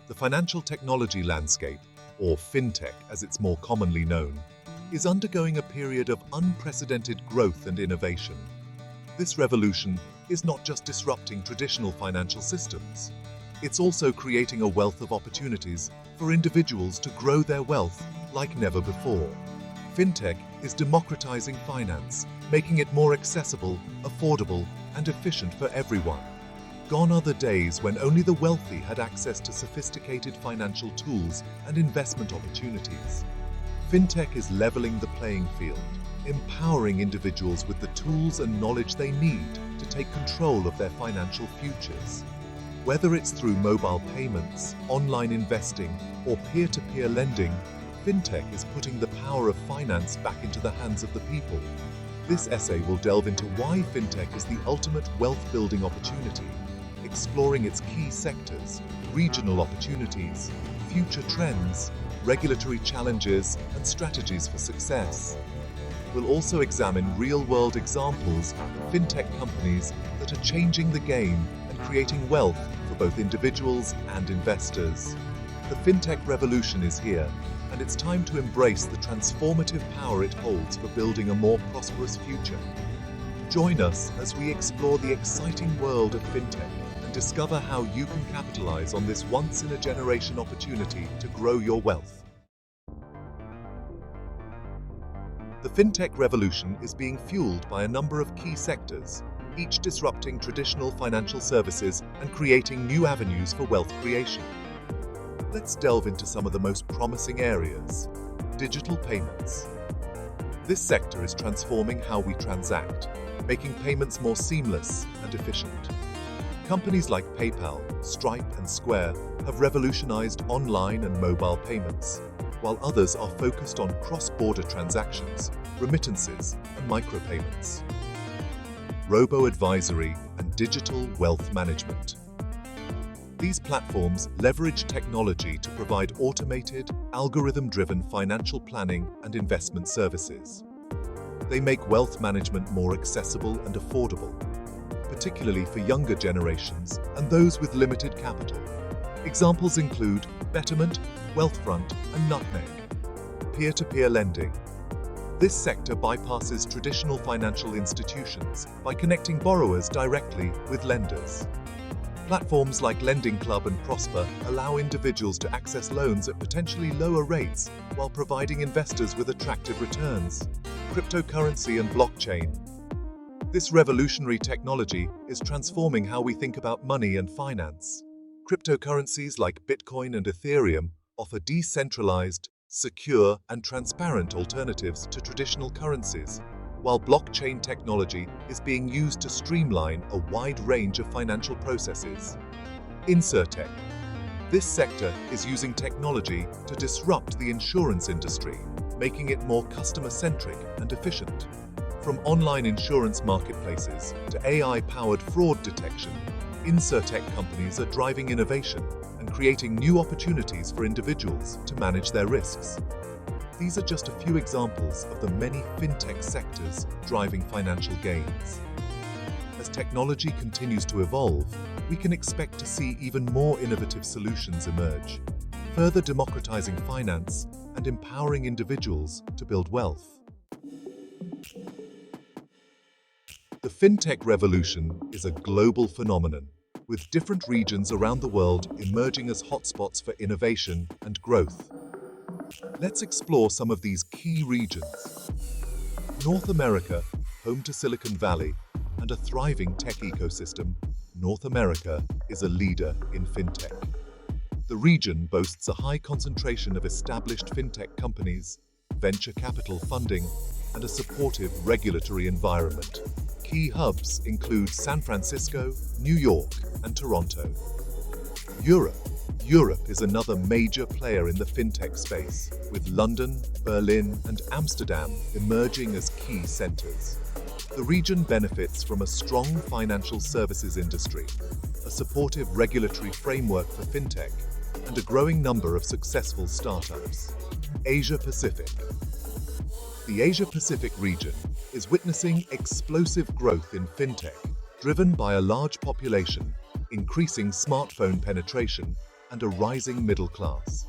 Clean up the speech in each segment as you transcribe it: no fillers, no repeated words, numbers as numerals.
The financial technology landscape, or Fintech as it's more commonly known, is undergoing a period of unprecedented growth and innovation. This revolution is not just disrupting traditional financial systems, it's also creating a wealth of opportunities for individuals to grow their wealth like never before. Fintech is democratizing finance, making it more accessible, affordable, and efficient for everyone. Gone are the days when only the wealthy had access to sophisticated financial tools and investment opportunities. Fintech is leveling the playing field, empowering individuals with the tools and knowledge they need to take control of their financial futures. Whether it's through mobile payments, online investing, or peer-to-peer lending, Fintech is putting the power of finance back into the hands of the people. This essay will delve into why Fintech is the ultimate wealth-building opportunity, exploring its key sectors, regional opportunities, future trends, regulatory challenges, and strategies for success. We'll also examine real-world examples of Fintech companies that are changing the game and creating wealth for both individuals and investors. The Fintech revolution is here, and it's time to embrace the transformative power it holds for building a more prosperous future. Join us as we explore the exciting world of Fintech and discover how you can capitalize on this once-in-a-generation opportunity to grow your wealth. The Fintech revolution is being fueled by a number of key sectors, each disrupting traditional financial services and creating new avenues for wealth creation. Let's delve into some of the most promising areas. Digital payments. This sector is transforming how we transact, making payments more seamless and efficient. Companies like PayPal, Stripe, and Square have revolutionized online and mobile payments, while others are focused on cross-border transactions, remittances, and micropayments. Robo-advisory and digital wealth management. These platforms leverage technology to provide automated, algorithm-driven financial planning and investment services. They make wealth management more accessible and affordable, particularly for younger generations and those with limited capital. Examples include Betterment, Wealthfront, and Nutmeg. Peer-to-peer lending. This sector bypasses traditional financial institutions by connecting borrowers directly with lenders. Platforms like Lending Club and Prosper allow individuals to access loans at potentially lower rates while providing investors with attractive returns. Cryptocurrency and blockchain. This revolutionary technology is transforming how we think about money and finance. Cryptocurrencies like Bitcoin and Ethereum offer decentralized, secure, and transparent alternatives to traditional currencies, while blockchain technology is being used to streamline a wide range of financial processes. Insurtech. This sector is using technology to disrupt the insurance industry, making it more customer-centric and efficient. From online insurance marketplaces to AI-powered fraud detection, Insurtech companies are driving innovation and creating new opportunities for individuals to manage their risks. These are just a few examples of the many fintech sectors driving financial gains. As technology continues to evolve, we can expect to see even more innovative solutions emerge, further democratizing finance and empowering individuals to build wealth. The fintech revolution is a global phenomenon, with different regions around the world emerging as hotspots for innovation and growth. Let's explore some of these key regions. North America, home to Silicon Valley and a thriving tech ecosystem, North America is a leader in fintech. The region boasts a high concentration of established fintech companies, venture capital funding, and a supportive regulatory environment. Key hubs include San Francisco, New York, and Toronto. Europe is another major player in the fintech space, with London, Berlin, and Amsterdam emerging as key centers. The region benefits from a strong financial services industry, a supportive regulatory framework for fintech, and a growing number of successful startups. Asia Pacific. The Asia Pacific region is witnessing explosive growth in fintech, driven by a large population, increasing smartphone penetration, and a rising middle class.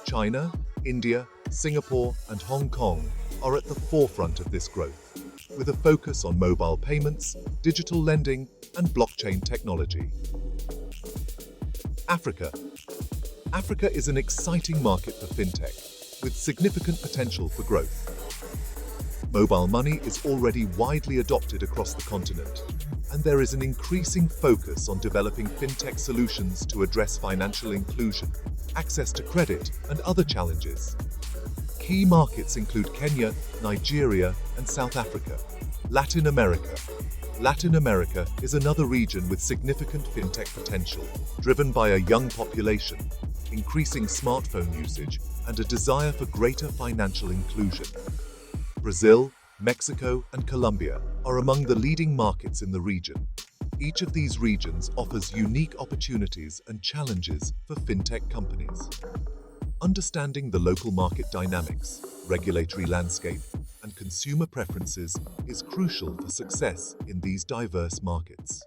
China, India, Singapore, and Hong Kong are at the forefront of this growth, with a focus on mobile payments, digital lending, and blockchain technology. Africa. Africa is an exciting market for fintech, with significant potential for growth. Mobile money is already widely adopted across the continent, and there is an increasing focus on developing fintech solutions to address financial inclusion, access to credit, and other challenges. Key markets include Kenya, Nigeria, and South Africa. Latin America. Latin America is another region with significant fintech potential, driven by a young population, increasing smartphone usage, and a desire for greater financial inclusion. Brazil, Mexico, and Colombia are among the leading markets in the region. Each of these regions offers unique opportunities and challenges for fintech companies. Understanding the local market dynamics, regulatory landscape, and consumer preferences is crucial for success in these diverse markets.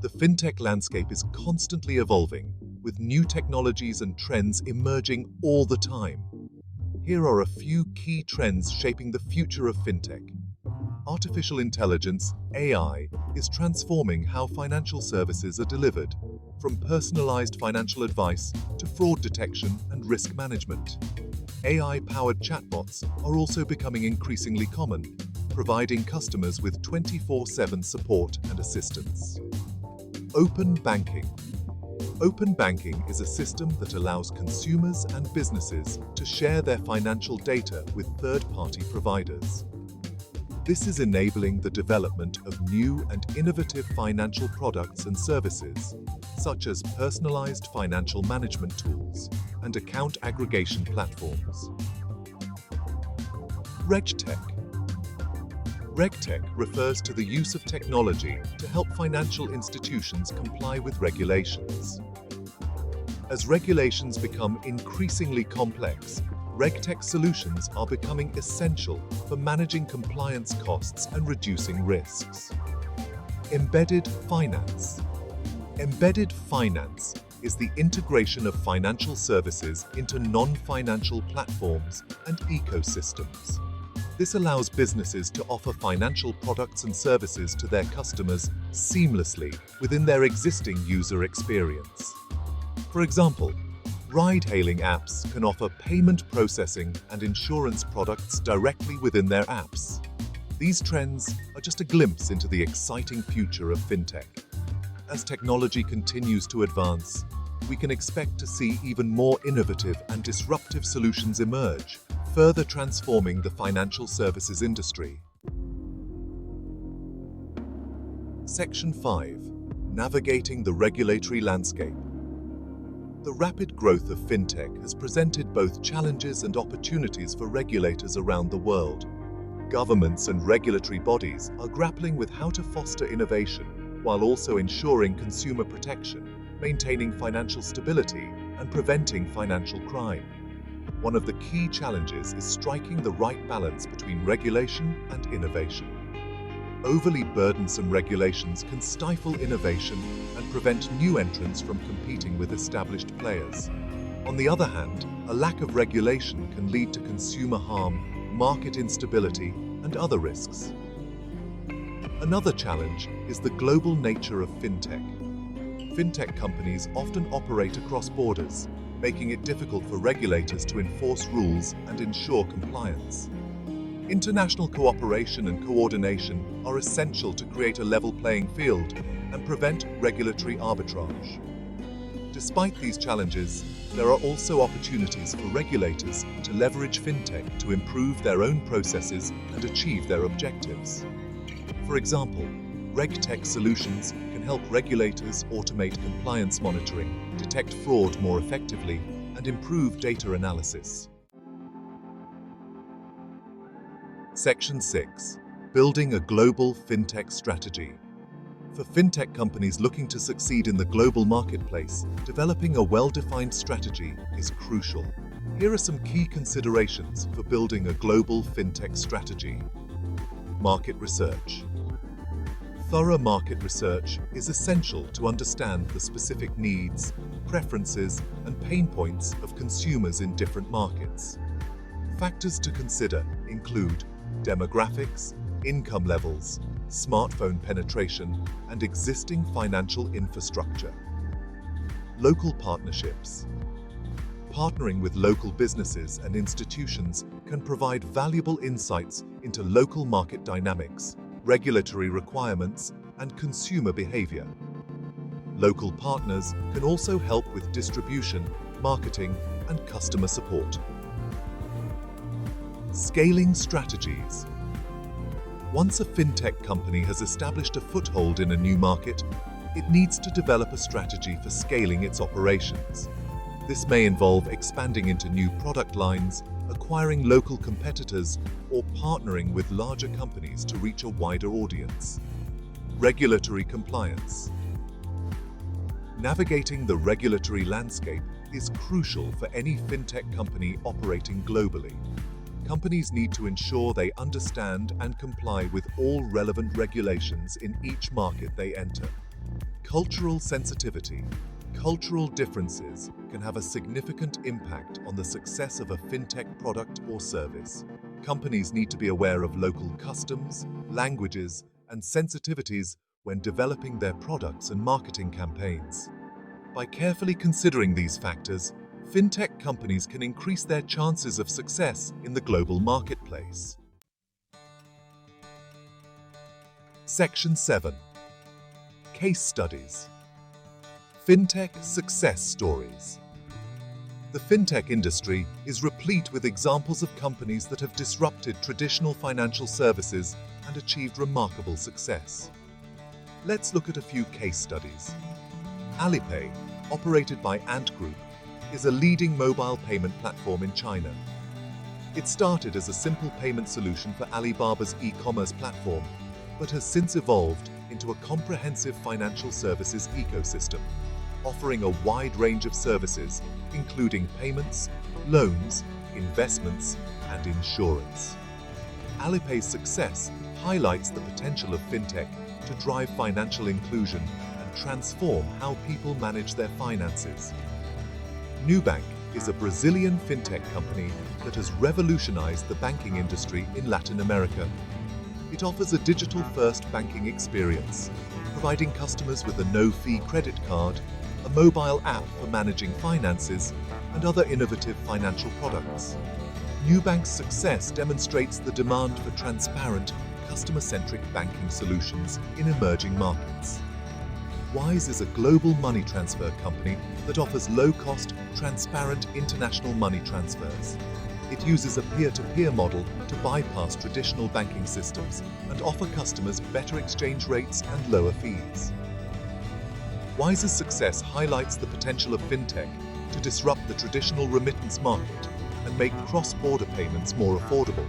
The fintech landscape is constantly evolving, with new technologies and trends emerging all the time. Here are a few key trends shaping the future of fintech. Artificial intelligence, AI, is transforming how financial services are delivered, from personalized financial advice to fraud detection and risk management. AI-powered chatbots are also becoming increasingly common, providing customers with 24/7 support and assistance. Open banking. Open banking is a system that allows consumers and businesses to share their financial data with third-party providers. This is enabling the development of new and innovative financial products and services, such as personalized financial management tools and account aggregation platforms. RegTech. RegTech refers to the use of technology to help financial institutions comply with regulations. As regulations become increasingly complex, RegTech solutions are becoming essential for managing compliance costs and reducing risks. Embedded finance. Embedded finance is the integration of financial services into non-financial platforms and ecosystems. This allows businesses to offer financial products and services to their customers seamlessly within their existing user experience. For example, ride-hailing apps can offer payment processing and insurance products directly within their apps. These trends are just a glimpse into the exciting future of fintech. As technology continues to advance, we can expect to see even more innovative and disruptive solutions emerge, further transforming the financial services industry. Section 5. Navigating the regulatory landscape. The rapid growth of fintech has presented both challenges and opportunities for regulators around the world. Governments and regulatory bodies are grappling with how to foster innovation while also ensuring consumer protection, maintaining financial stability, and preventing financial crime. One of the key challenges is striking the right balance between regulation and innovation. Overly burdensome regulations can stifle innovation and prevent new entrants from competing with established players. On the other hand, a lack of regulation can lead to consumer harm, market instability, and other risks. Another challenge is the global nature of fintech. Fintech companies often operate across borders, making it difficult for regulators to enforce rules and ensure compliance. International cooperation and coordination are essential to create a level playing field and prevent regulatory arbitrage. Despite these challenges, there are also opportunities for regulators to leverage fintech to improve their own processes and achieve their objectives. For example, RegTech solutions can help regulators automate compliance monitoring, detect fraud more effectively, and improve data analysis. Section 6. Building a global fintech strategy. For fintech companies looking to succeed in the global marketplace, developing a well-defined strategy is crucial. Here are some key considerations for building a global fintech strategy. Market research. Thorough market research is essential to understand the specific needs, preferences, and pain points of consumers in different markets. Factors to consider include demographics, income levels, smartphone penetration, and existing financial infrastructure. Local partnerships. Partnering with local businesses and institutions can provide valuable insights into local market dynamics, regulatory requirements, and consumer behavior. Local partners can also help with distribution, marketing, and customer support. Scaling strategies. Once a fintech company has established a foothold in a new market, it needs to develop a strategy for scaling its operations. This may involve expanding into new product lines, acquiring local competitors, or partnering with larger companies to reach a wider audience. Regulatory compliance. Navigating the regulatory landscape is crucial for any fintech company operating globally. Companies need to ensure they understand and comply with all relevant regulations in each market they enter. Cultural sensitivity. Cultural differences can have a significant impact on the success of a fintech product or service. Companies need to be aware of local customs, languages, and sensitivities when developing their products and marketing campaigns. By carefully considering these factors, fintech companies can increase their chances of success in the global marketplace. Section 7. Case studies. Fintech success stories. The fintech industry is replete with examples of companies that have disrupted traditional financial services and achieved remarkable success. Let's look at a few case studies. Alipay, operated by Ant Group, is a leading mobile payment platform in China. It started as a simple payment solution for Alibaba's e-commerce platform, but has since evolved into a comprehensive financial services ecosystem, offering a wide range of services, including payments, loans, investments, and insurance. Alipay's success highlights the potential of fintech to drive financial inclusion and transform how people manage their finances. Nubank is a Brazilian fintech company that has revolutionized the banking industry in Latin America. It offers a digital-first banking experience, providing customers with a no-fee credit card, a mobile app for managing finances, and other innovative financial products. Nubank's success demonstrates the demand for transparent, customer-centric banking solutions in emerging markets. Wise is a global money transfer company that offers low-cost, transparent international money transfers. It uses a peer-to-peer model to bypass traditional banking systems and offer customers better exchange rates and lower fees. Wise's success highlights the potential of fintech to disrupt the traditional remittance market and make cross-border payments more affordable.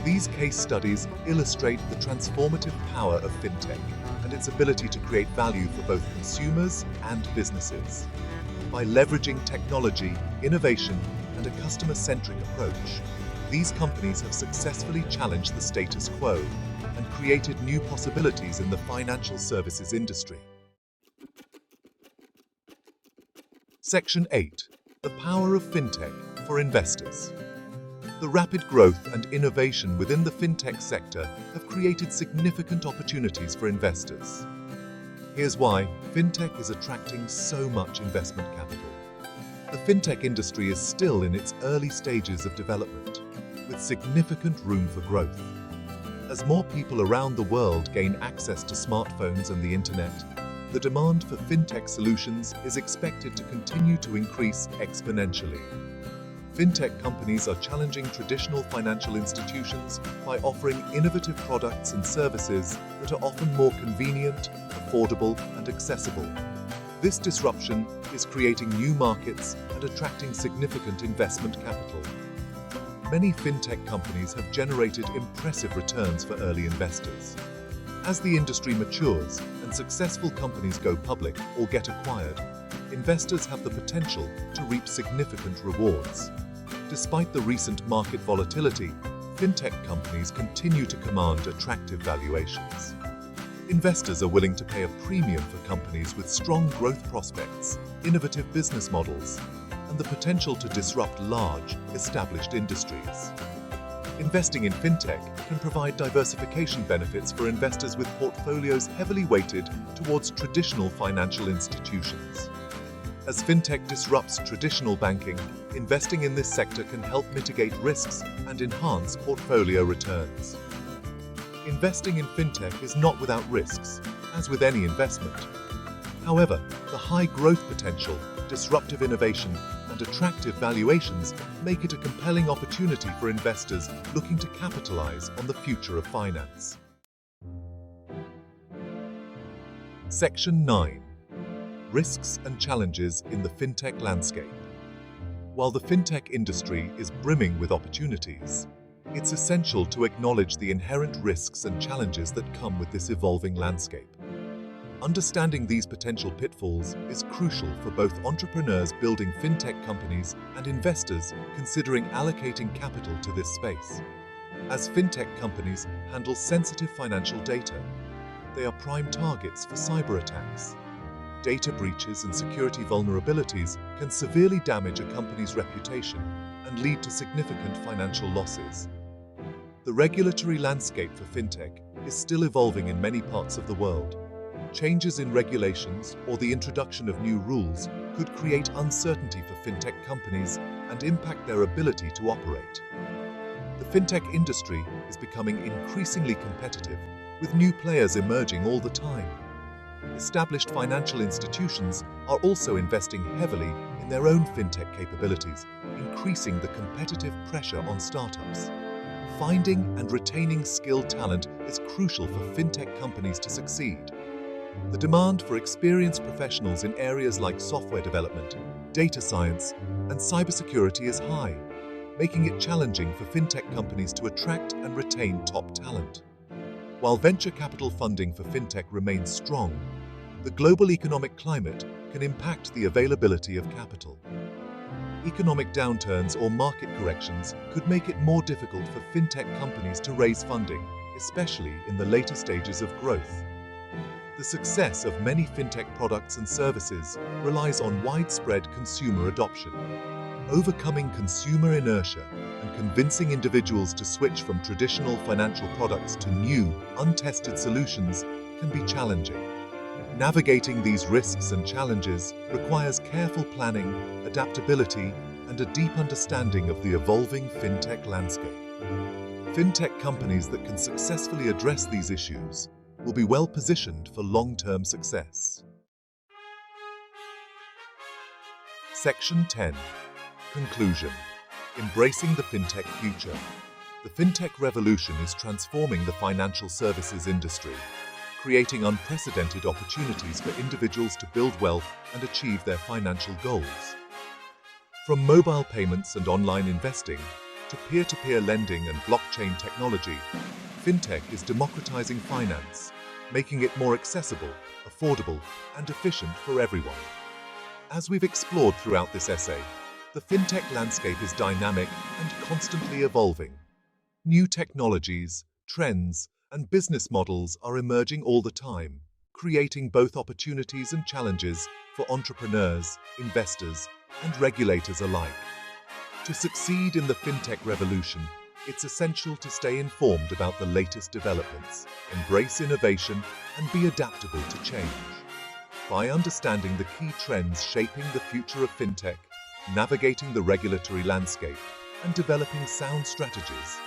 These case studies illustrate the transformative power of fintech and its ability to create value for both consumers and businesses. By leveraging technology, innovation, and a customer-centric approach, these companies have successfully challenged the status quo and created new possibilities in the financial services industry. Section 8. The power of fintech for investors. The rapid growth and innovation within the fintech sector have created significant opportunities for investors. Here's why fintech is attracting so much investment capital. The fintech industry is still in its early stages of development, with significant room for growth. As more people around the world gain access to smartphones and the internet, the demand for fintech solutions is expected to continue to increase exponentially. Fintech companies are challenging traditional financial institutions by offering innovative products and services that are often more convenient, affordable, and accessible. This disruption is creating new markets and attracting significant investment capital. Many fintech companies have generated impressive returns for early investors. As the industry matures and successful companies go public or get acquired, investors have the potential to reap significant rewards. Despite the recent market volatility, fintech companies continue to command attractive valuations. Investors are willing to pay a premium for companies with strong growth prospects, innovative business models, and the potential to disrupt large, established industries. Investing in fintech can provide diversification benefits for investors with portfolios heavily weighted towards traditional financial institutions. As fintech disrupts traditional banking, investing in this sector can help mitigate risks and enhance portfolio returns. Investing in fintech is not without risks, as with any investment. However, the high growth potential, disruptive innovation, and attractive valuations make it a compelling opportunity for investors looking to capitalize on the future of finance. Section 9. Risks and challenges in the fintech landscape. While the fintech industry is brimming with opportunities, it's essential to acknowledge the inherent risks and challenges that come with this evolving landscape. Understanding these potential pitfalls is crucial for both entrepreneurs building fintech companies and investors considering allocating capital to this space. As fintech companies handle sensitive financial data, they are prime targets for cyber attacks. Data breaches and security vulnerabilities can severely damage a company's reputation and lead to significant financial losses. The regulatory landscape for fintech is still evolving in many parts of the world. Changes in regulations or the introduction of new rules could create uncertainty for fintech companies and impact their ability to operate. The fintech industry is becoming increasingly competitive, with new players emerging all the time. Established financial institutions are also investing heavily in their own fintech capabilities, increasing the competitive pressure on startups. Finding and retaining skilled talent is crucial for fintech companies to succeed. The demand for experienced professionals in areas like software development, data science, and cybersecurity is high, making it challenging for fintech companies to attract and retain top talent. While venture capital funding for fintech remains strong, the global economic climate can impact the availability of capital. Economic downturns or market corrections could make it more difficult for fintech companies to raise funding, especially in the later stages of growth. The success of many fintech products and services relies on widespread consumer adoption. Overcoming consumer inertia and convincing individuals to switch from traditional financial products to new, untested solutions can be challenging. Navigating these risks and challenges requires careful planning, adaptability, and a deep understanding of the evolving fintech landscape. Fintech companies that can successfully address these issues will be well positioned for long-term success. Section 10. Conclusion. Embracing the fintech future. The fintech revolution is transforming the financial services industry, creating unprecedented opportunities for individuals to build wealth and achieve their financial goals. From mobile payments and online investing to peer-to-peer lending and blockchain technology, fintech is democratizing finance, making it more accessible, affordable, and efficient for everyone. As we've explored throughout this essay, the fintech landscape is dynamic and constantly evolving. New technologies, trends, and business models are emerging all the time, creating both opportunities and challenges for entrepreneurs, investors, and regulators alike. To succeed in the fintech revolution, it's essential to stay informed about the latest developments, embrace innovation, and be adaptable to change. By understanding the key trends shaping the future of fintech, navigating the regulatory landscape, and developing sound strategies,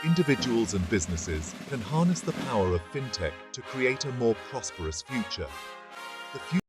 individuals and businesses can harness the power of fintech to create a more prosperous future. The